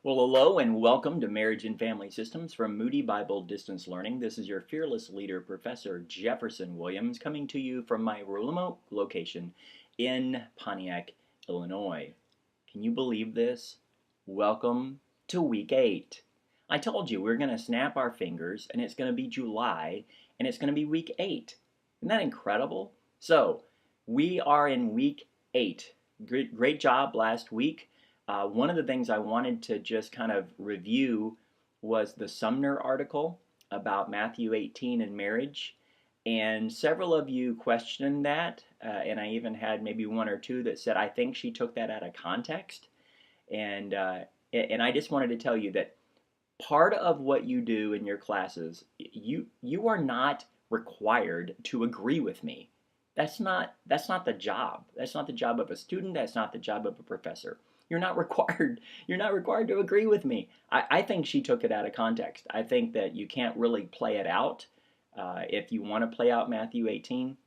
Well, hello and welcome to Marriage and Family Systems from Moody Bible Distance Learning. This is your fearless leader, Professor Jefferson Williams, coming to you from my remote location in Pontiac, Illinois. Can you believe this? Welcome to week 8. I told you we're going to snap our fingers and it's going to be July and it's going to be week 8. Isn't that incredible? So, we are in week 8. Great job last week. One of the things I wanted to just kind of review was the Sumner article about Matthew 18 and marriage. And several of you questioned that, and I even had maybe one or two that said, I think she took that out of context. And I just wanted to tell you that part of what you do in your classes, you are not required to agree with me. That's not the job. That's not the job of a student. That's not the job of a professor. You're not required. You're not required to agree with me. I think she took it out of context. I think that you can't really play it out. If you want to play out Matthew 18,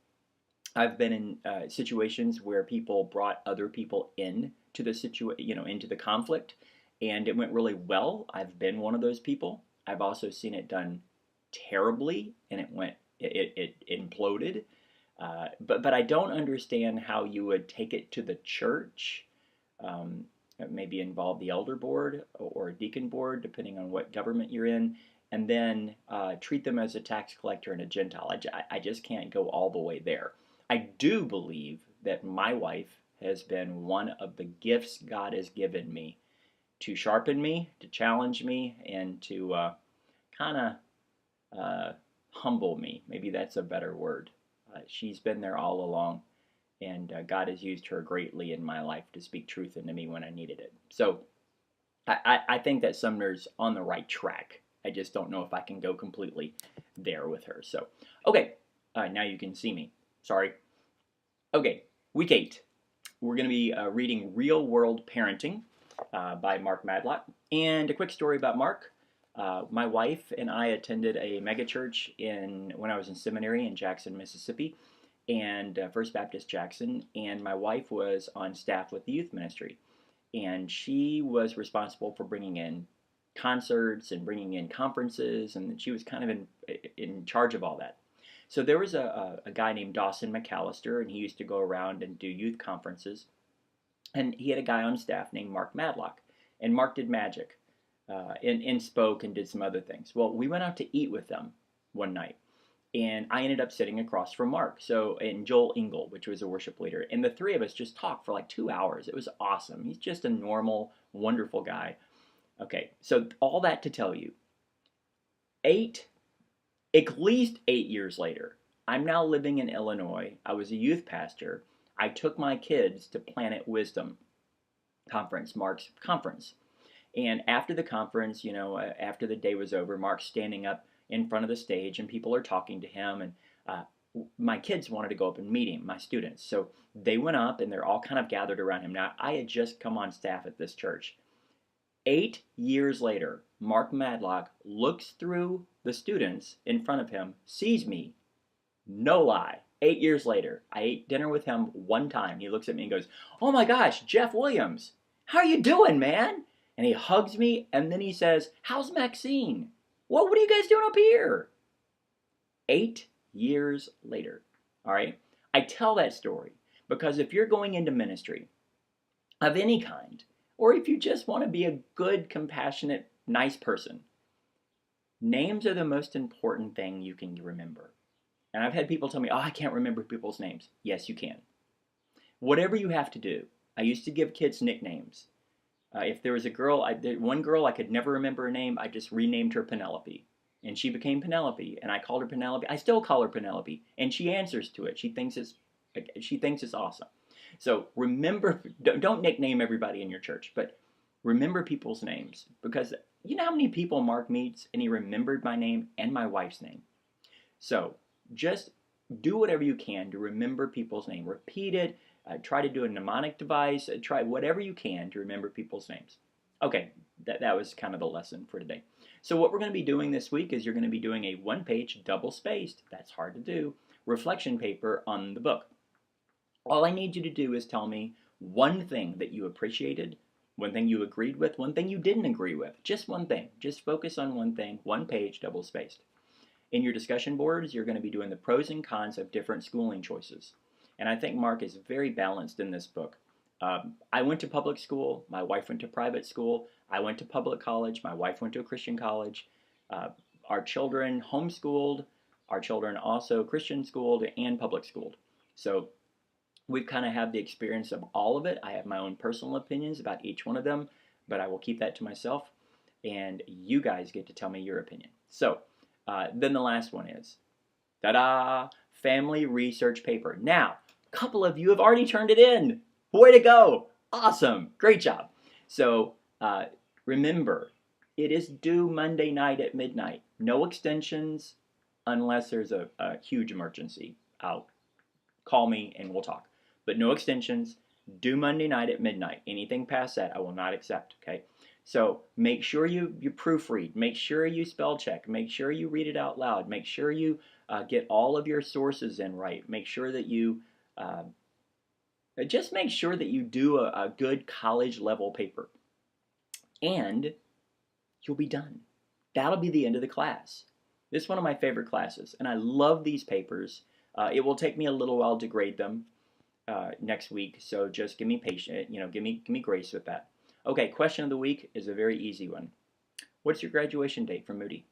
I've been in situations where people brought other people in to the into the conflict, and it went really well. I've been one of those people. I've also seen it done terribly, and it imploded. But I don't understand how you would take it to the church, maybe involve the elder board or a deacon board, depending on what government you're in, and then treat them as a tax collector and a Gentile. I just can't go all the way there. I do believe that my wife has been one of the gifts God has given me to sharpen me, to challenge me, and to kind of humble me. Maybe that's a better word. She's been there all along, and God has used her greatly in my life to speak truth into me when I needed it. So I think that Sumner's on the right track. I just don't know if I can go completely there with her. So, okay, now you can see me. Sorry. Okay, week 8. We're going to be reading Real World Parenting by Mark Madlock. And a quick story about Mark. My wife and I attended a megachurch when I was in seminary in Jackson, Mississippi, and First Baptist Jackson, and my wife was on staff with the youth ministry, and she was responsible for bringing in concerts and bringing in conferences, and she was kind of in charge of all that. So there was a guy named Dawson McAllister, and he used to go around and do youth conferences, and he had a guy on staff named Mark Madlock, and Mark did magic. And spoke and did some other things. Well, we went out to eat with them one night, and I ended up sitting across from Mark, and Joel Engel, which was a worship leader, and the three of us just talked for like 2 hours. It was awesome. He's just a normal, wonderful guy. Okay, so all that to tell you, at least 8 years later, I'm now living in Illinois. I was a youth pastor. I took my kids to Planet Wisdom conference, Mark's conference. And after the conference, after the day was over, Mark's standing up in front of the stage and people are talking to him. And my kids wanted to go up and meet him, my students. So they went up and they're all kind of gathered around him. Now, I had just come on staff at this church. 8 years later, Mark Madlock looks through the students in front of him, sees me, no lie. 8 years later, I ate dinner with him one time. He looks at me and goes, "Oh my gosh, Jeff Williams, how are you doing, man?" And he hugs me, and then he says, "How's Maxine? What are you guys doing up here?" 8 years later, all right? I tell that story because if you're going into ministry of any kind, or if you just want to be a good, compassionate, nice person, names are the most important thing you can remember. And I've had people tell me, "Oh, I can't remember people's names." Yes, you can. Whatever you have to do. I used to give kids nicknames. If there was one girl I could never remember her name, I just renamed her Penelope. And she became Penelope, and I called her Penelope. I still call her Penelope, and she answers to it. She thinks it's awesome. So remember, don't nickname everybody in your church, but remember people's names. Because you know how many people Mark meets, and he remembered my name and my wife's name. So just do whatever you can to remember people's name. Repeat it. Try to do a mnemonic device. Try whatever you can to remember people's names. Okay, that was kind of the lesson for today. So what we're going to be doing this week is you're going to be doing a one-page, double-spaced, that's hard to do, reflection paper on the book. All I need you to do is tell me one thing that you appreciated one thing you agreed with, one thing you didn't agree with. Just one thing. Just focus on one thing, one page, double spaced. In your discussion boards, you're going to be doing the pros and cons of different schooling choices. And I think Mark is very balanced in this book. I went to public school. My wife went to private school. I went to public college. My wife went to a Christian college. Our children homeschooled. Our children also Christian schooled and public schooled. So we've kind of had the experience of all of it. I have my own personal opinions about each one of them, but I will keep that to myself. And you guys get to tell me your opinion. So then the last one is, ta-da, family research paper. Now, a couple of you have already turned it in. Way to go. Awesome. Great job. So remember, it is due Monday night at midnight. No extensions unless there's a huge emergency. Call me and we'll talk. But no extensions. Due Monday night at midnight. Anything past that, I will not accept. Okay. So make sure you proofread. Make sure you spell check. Make sure you read it out loud. Make sure you get all of your sources in right. Make sure that you just make sure that you do a good college level paper, and you'll be done. That'll be the end of the class. This is one of my favorite classes, and I love these papers. It will take me a little while to grade them next week, so just give me patience. Give me grace with that. Okay, question of the week is a very easy one. What's your graduation date from Moody?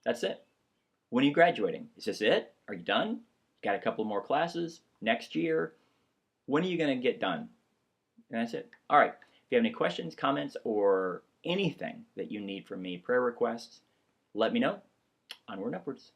That's it. When are you graduating? Is this it? Are you done? Got a couple more classes next year? When are you going to get done? And that's it. All right. If you have any questions, comments, or anything that you need from me, prayer requests, let me know. Onward and upwards.